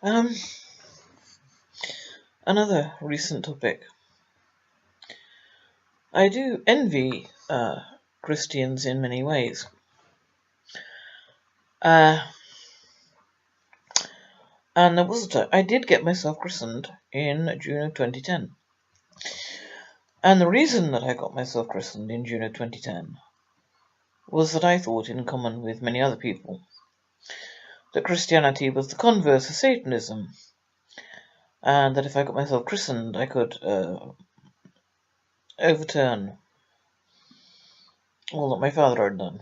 Um, Another recent topic. I do envy Christians in many ways. Uh, and there was a time I did get myself christened in June of 2010. And the reason that I got myself christened in June of 2010 was that I thought, in common with many other people, that Christianity was the converse of Satanism, and that if I got myself christened, I could overturn all that my father had done.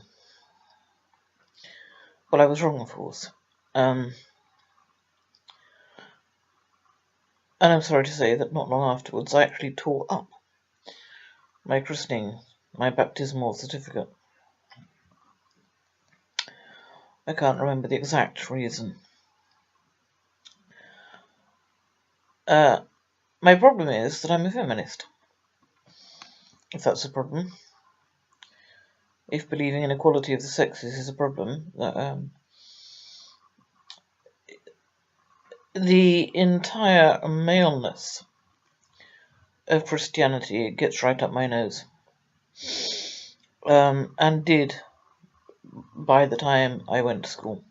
Well, I was wrong, of course. And I'm sorry to say that not long afterwards I actually tore up my christening, my baptismal certificate. I can't remember the exact reason. My problem is that I'm a feminist. If that's a problem. If believing in equality of the sexes is a problem, the entire maleness of Christianity gets right up my nose. And did by the time I went to school.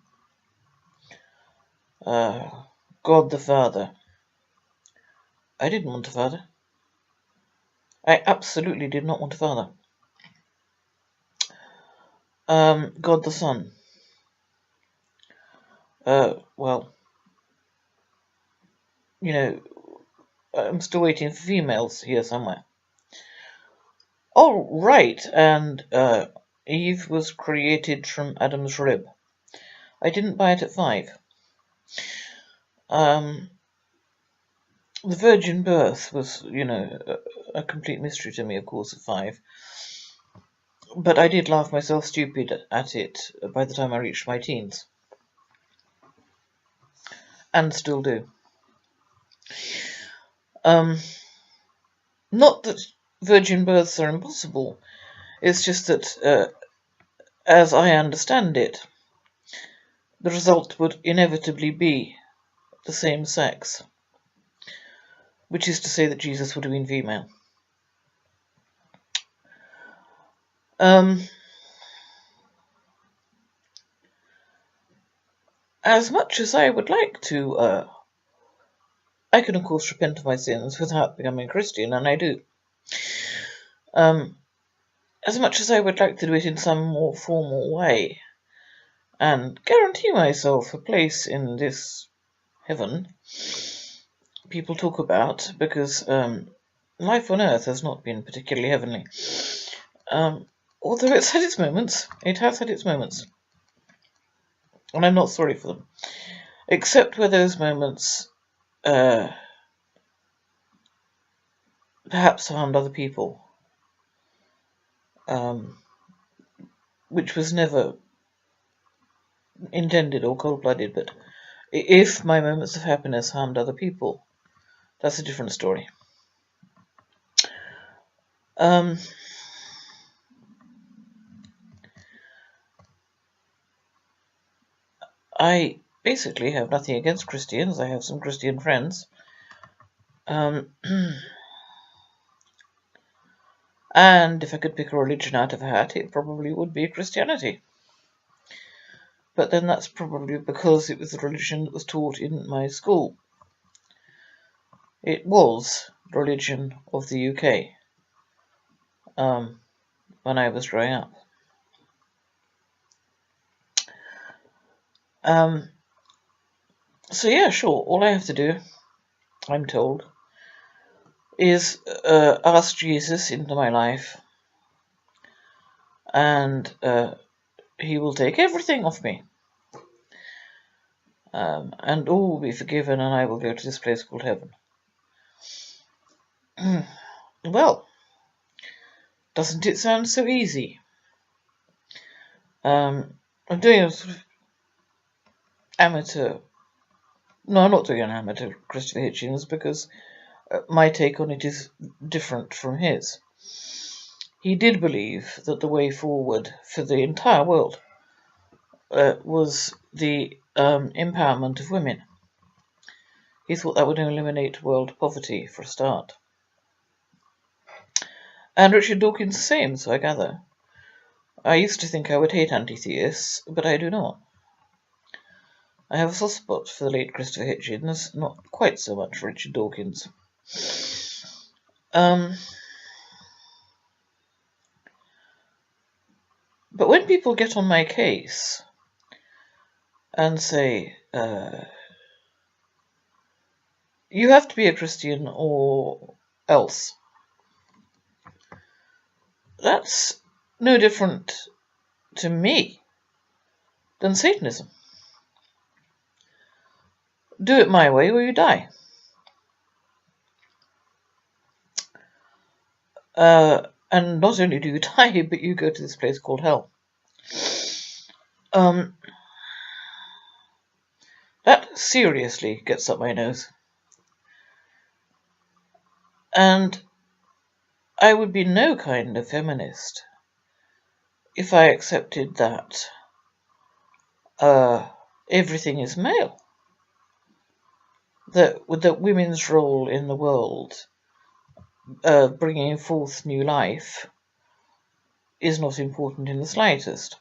God the Father. I didn't want a father. I absolutely did not want a father. God the Son. Well, you know, I'm still waiting for females here somewhere. Oh, right, and Eve was created from Adam's rib. I didn't buy it at 5. The virgin birth was, a complete mystery to me, of course, at 5. But I did laugh myself stupid at it by the time I reached my teens. And still do. Not that virgin births are impossible. It's just that, as I understand it, the result would inevitably be the same sex. Which is to say that Jesus would have been female. As much as I would like to, I can of course repent of my sins without becoming a Christian, and I do. As much as I would like to do it in some more formal way, and guarantee myself a place in this heaven people talk about, because life on earth has not been particularly heavenly. Although it's had its moments, it has had its moments. And I'm not sorry for them. Except where those moments perhaps harmed other people. Which was never intended or cold-blooded, but if my moments of happiness harmed other people, that's a different story. I basically have nothing against Christians. I have some Christian friends. And if I could pick a religion out of a hat, it probably would be Christianity. But then that's probably because it was the religion that was taught in my school. It was the religion of the UK when I was growing up. So yeah, sure, all I have to do, I'm told, is ask Jesus into my life, and he will take everything off me. And all will be forgiven, and I will go to this place called heaven. Well, doesn't it sound so easy? I'm doing a sort of amateur... No, I'm not doing an amateur Christopher Hitchens, because my take on it is different from his. He did believe that the way forward for the entire world was the empowerment of women. He thought that would eliminate world poverty, for a start. And Richard Dawkins the same, so I gather. I used to think I would hate anti-theists, but I do not. I have a soft spot for the late Christopher Hitchens, not quite so much for Richard Dawkins. But when people get on my case and say, you have to be a Christian or else, that's no different to me than Satanism. Do it my way or you die. And not only do you die, but you go to this place called hell. That seriously gets up my nose. And I would be no kind of feminist if I accepted that everything is male. That women's role in the world, bringing forth new life, is not important in the slightest.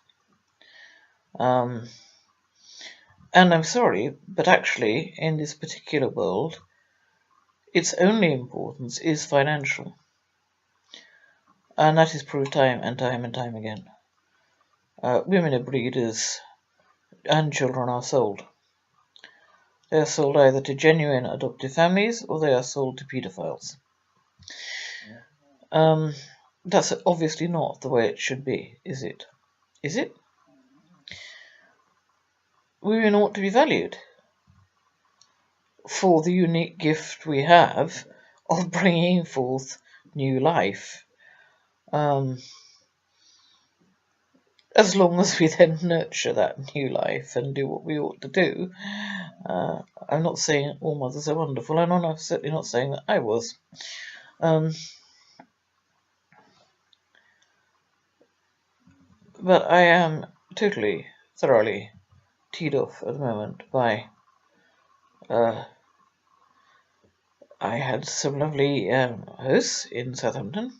And I'm sorry, but actually, in this particular world, its only importance is financial. And that is proved time and time and time again. Women are breeders, and children are sold. They are sold either to genuine adoptive families, or they are sold to paedophiles. That's obviously not the way it should be, is it? Is it? Women ought to be valued for the unique gift we have of bringing forth new life. As long as we then nurture that new life and do what we ought to do. I'm not saying all mothers are wonderful, and I'm certainly not saying that I was. But I am totally, thoroughly teed off at the moment by I had some lovely hosts in Southampton,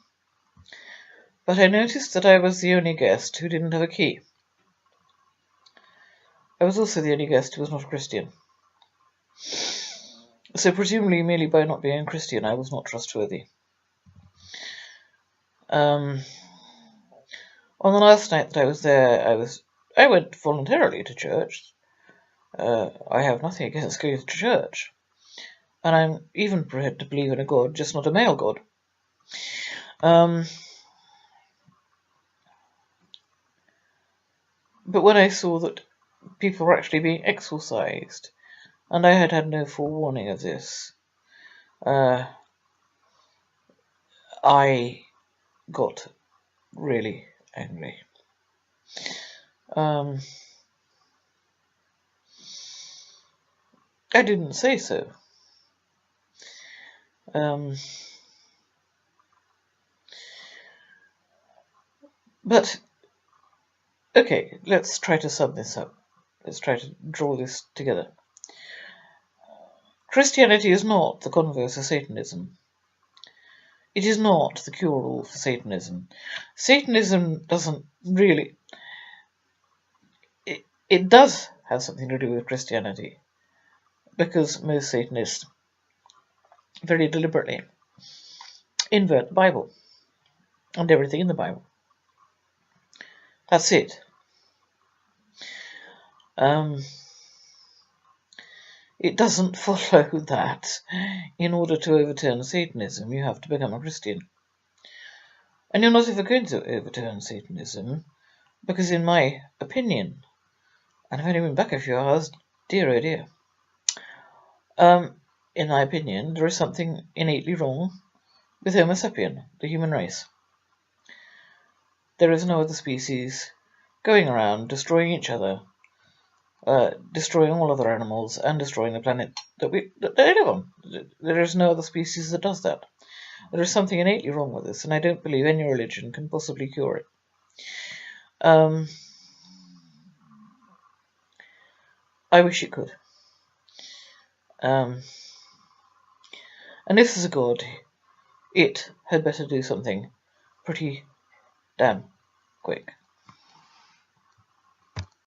but I noticed that I was the only guest who didn't have a key. I was also the only guest who was not a Christian. So presumably merely by not being a Christian I was not trustworthy. On the last night that I was there, I went voluntarily to church. I have nothing against going to church. And I'm even prepared to believe in a God, just not a male God. But when I saw that people were actually being exorcised, and I had had no forewarning of this, I got really angry. I didn't say so. But, okay, let's try to sum this up. Let's try to draw this together. Christianity is not the converse of Satanism. It is not the cure-all for Satanism. Satanism doesn't really... It does have something to do with Christianity, because most Satanists very deliberately invert the Bible and everything in the Bible. That's it. It doesn't follow that in order to overturn Satanism, you have to become a Christian. And you're not ever going to overturn Satanism, because in my opinion, and I've only been back a few hours, dear oh dear, in my opinion, there is something innately wrong with Homo sapien, the human race. There is no other species going around destroying each other, destroying all other animals, and destroying the planet that they live on. There is no other species that does that. There is something innately wrong with this, and I don't believe any religion can possibly cure it. I wish it could. And if there's a God, it had better do something pretty damn quick.